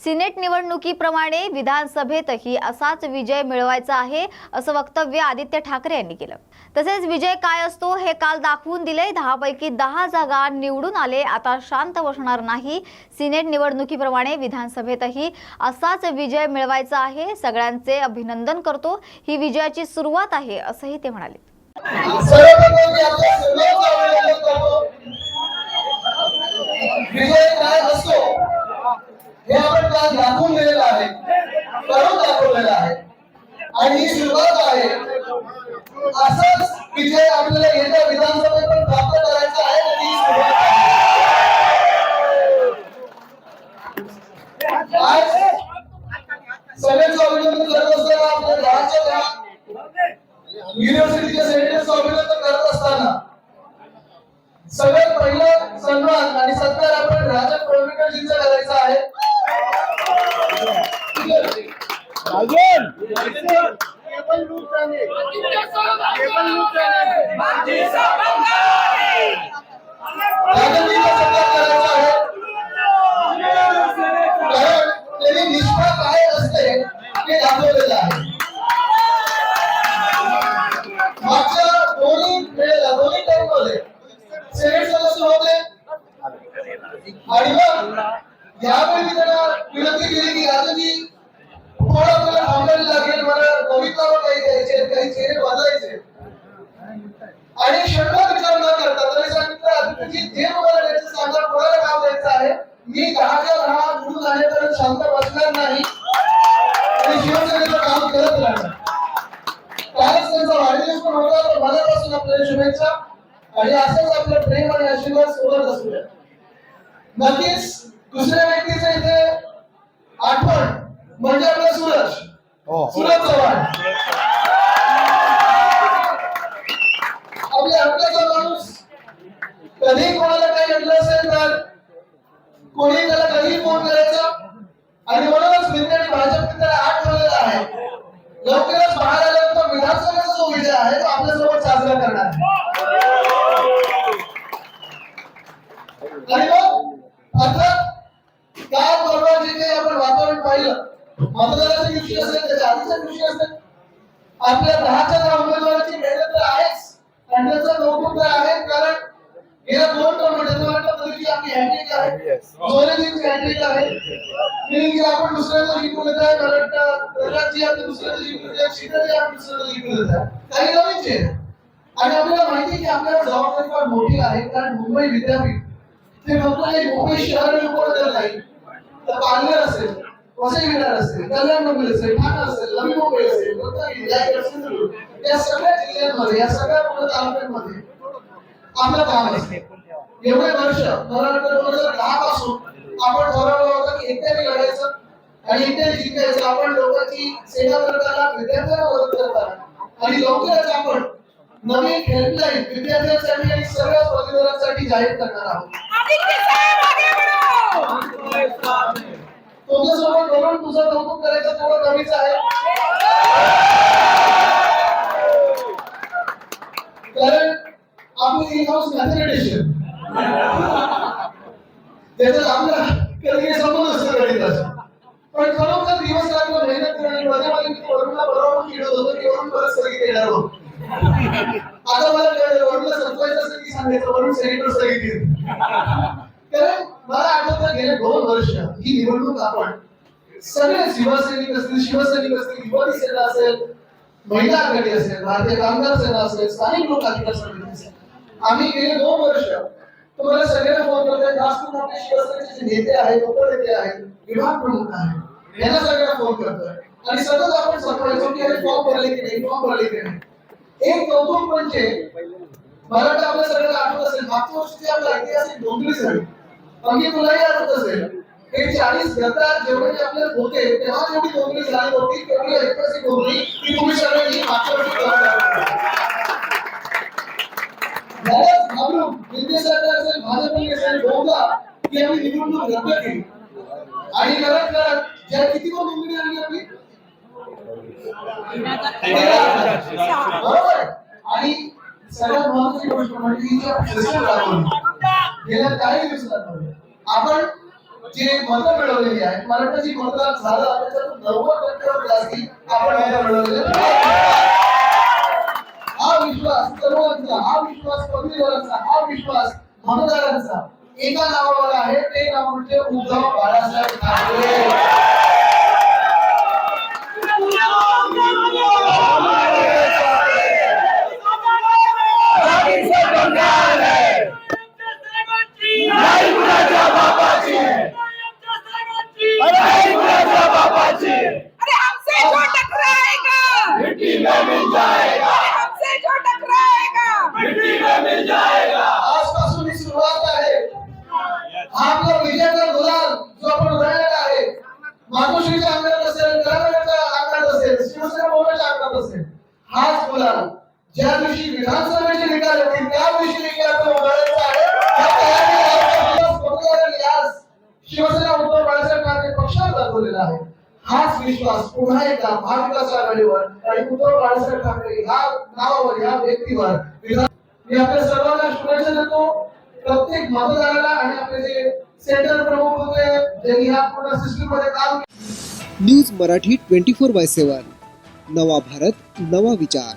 Senate निवडणुकीप्रमाणे विधानसभेतही असाच विजय मिळवायचा आहे असं वक्तव्य आदित्य ठाकरे यांनी केलं। तसेच विजय काय असतो हे काल दाखवून दिले। 10 पैकी 10 जागा निवडून आले, आता शांत बसणार नाही। सिनेट निवडणुकीप्रमाणे विधानसभेतही असाच विजय मिळवायचा आहे। सगळ्यांचे अभिनंदन करतो, ही विजयाची सुरुवात आहे असंही ते म्हणाले। विजय काय असतो हे आपण काल दाखवून दिलेलं आहे, करून दाखवलेलं आहे आणि ही सुरुवात आहे। असंच विजय आपल्याला येत्या विधानसभेत पण प्राप्त करायचा आहे आणि ही सुरुवात आहे। आज सगळ्यांचं अभिनंदन करत असताना आपल्या गावाच्या युनिव्हर्सिटीच्या सेनेटचं अभिनंदन करत असताना सगळ्यात पहिला सन्मान आणि सत्कार आपण राजन कोळंबकरजींचा करायचा आहे। राजनजींचा सत्कार करायचा आहे, कारण त्यांनी निष्ठा काय असते हे दाखवलेलं आहे। मागच्या दोन्ही टर्ममध्ये सेनेट सदस्य होते आणि मग यावेळी मी त्यांना विनंती केली की राजनजी थोडं आपल्याला थांबायला लागेल, मला भविष्यावर काही द्यायचे, काही चेहरे बदलायचे आणि क्षणभर विचार न करता त्यांनी सांगितलं आदित्यजी जे मला द्यायचं सांगा, कोणाला काम द्यायचं आहे, मी 10च्या 10 निवडून आल्यापर्यंत शांत बसणार नाही आणि शिवसेनेचं काम करत राहणार। कालच त्यांचा वाढदिवस पण होता, तर मनापासून आपल्याला शुभेच्छा आणि असंच आपलं प्रेम आणि आशीर्वाद सोबत असू द्या। नक्कीच दुसऱ्या व्यक्तीचं इथे आठवण म्हणजे आपला सूरज चव्हाण, आपल्या हक्काचा माणूस। कधी कोणाला काही घडलं असेल तर कोणी त्याला कधी फोन करायचा आणि म्हणूनच मित्रांनी भाजप त्याला आठवलेला आहे। लवकरच बाहेर आल्यानंतर विधानसभेचा जो विजय आहे तो आपल्यासोबत साजरा करणार आहे। आणि मग अर्थात काय बरोबर जे काही आपण वातावरण पाहिलं, मतदानाच्या दिवशी असेल त्याच्या आधीच्या दिवशी असेल, आपल्या 10च्या 10 उमेदवारांची मेहनत तर आहेच आणि त्याचं कौतुक तर आहे, कारण गेल्या 2 टर्ममध्ये आपली हॅट्रिक आहे, जोरेजींची हॅट्रिक आहे, मिलिंदजी आपण दुसऱ्याचा जिंकवलं आहे, प्रल्हादजी आपल्या दुसऱ्याचा जिंकवलं आहे, शीतलजी आपण दुसऱ्याचा जिंकवलं आहे, काही नवीनचे आणि आपल्याला माहिती आहे की आपल्याला जबाबदारी फार मोठी आहे, कारण मुंबई विद्यापीठ ते फक्त एक मुंबई शहर विभागात नाही तर पालघर असेल, वसई विरार असेल, कल्याण मुंबई असेल, ठाणे असेल, नवी मुंबई असेल, रत्नागिरी असेल, या सगळ्या जिल्ह्यांमध्ये, या सगळ्या तालुक्यांमध्ये आपलं काम असते। एवढे वर्ष 2010 पासून आपण ठरवलं होतं की एकट्याने लढायचं आणि एकट्याने जिंकायचं। आपण लोकांची सेवा करताना, विद्यार्थ्यांना मदत करताना आणि लवकरच आपण नवीन हेल्पलाईन विद्यार्थ्यांसाठी आणि सर्व पदवीधरांसाठी जाहीर करणार आहोत। तुमच्यासोबत बोलून तुझं कौतुक करायचं तेवढं कमीच आहे, कारण आपली इन हाऊस मॅथमॅटिशियन त्याच्यात आपला कधी संबंध असतो गणिताचा, पण खरोखर दिवस रात्र मेहनत करणे मध्ये वरुणला बरोबर चिडत होतं की वरुण परत स्थगित येणार होत। आता मला कळलं वरुणला संपवायचं असेल की सांगायचं वरुण सेनेटर स्थगित येईल, कारण मला आठवतं गेले 2 वर्ष ही निवडणूक आपण सगळे शिवसैनिक असतील, युवती सेना असेल, महिला आघाडी असेल, भारतीय कामगार सेना असेल, स्थानिक लोक अधिकार समिती असेल, आम्ही गेले 2 वर्ष तुम्हाला सगळ्यांना फोन करतोय। खास करून आपले शिवसेनेचे जे नेते आहेत, उपनेते आहेत, विभाग प्रमुख आहेत, यांना सगळ्यांना फोन करतोय आणि सतत आपण सांगायचो की अरे फॉर्म भरले की नाही, फॉर्म भरले की नाही। एक कौतुक म्हणजे मला वाटतं आपल्या सगळ्यांना आठवत असेल, मागच्या वर्षी आपला ऐतिहासिक डोंगरी झाली, अगदी तुलाही आठवत असेल, हे 40 गद्दार जेवढे आपल्याला होते तेव्हा जेवढी डोंगरी झाली होती तेवढी ऐतिहासिक डोंगरी ती तुम्ही सगळ्यांनी मागच्या वर्षी भाजपने असेल बहुधा की आम्ही निवडणूक रद्द केली आणि करत ज्या किती डोंगरी आणली आपली बरोबर। आणि सगळ्यात महत्त्वाची गोष्ट म्हणजे गेल्या काही दिवसांमध्ये आपण जी मतं मिळवलेली आहेत, मराठा जी मतदान झालं त्याच्यातून 90% जास्ती आपण मतं मिळवलेली आहेत. हा विश्वास सर्वांचा, हा विश्वास पदवीधरांचा, हा विश्वास मतदारांचा एका नावावर आहे, ते नाव म्हणजे उद्धव बाळासाहेब ठाकरे. अरे हमसे जो टकराएगा मिट्टी में मिल जाएगा, हमसे जो टकराएगा मिट्टी में मिल जाएगा. आजपासून ही सुरुवात आहे. हा आपला विजयाचा गुलाल जो आपण उधळलेला आहे, मातोश्रीच्या अंगणात असेल, कराडच्या अंगणात असेल, शिवसेना भवनाच्या अंगणात असेल, हाच गुलाल ज्या दिवशी विधानसभेचे निकाल येतील त्या दिवशी देखील आपण उधळायचा आहे. या तयारीला मतदारांनी आज शिवसेना उद्धव बाळासाहेब ठाकरे पक्षावर दाखवलेला आहे. हाच विश्वास पुन्हा एकदा महाविकास आघाडीवर आणि उद्धव बाळासाहेब ठाकरे ह्या नावावर, ह्या व्यक्तीवर मी आपल्या सर्वांना शुभेच्छा देतो. प्रत्येक मतदाराला आणि आपले जे सेंटर प्रमुख होते ज्यांनी ह्या पूर्ण सिस्टीम मध्ये काम न्यूज मराठी 24/7 नवा भारत नवा विचार.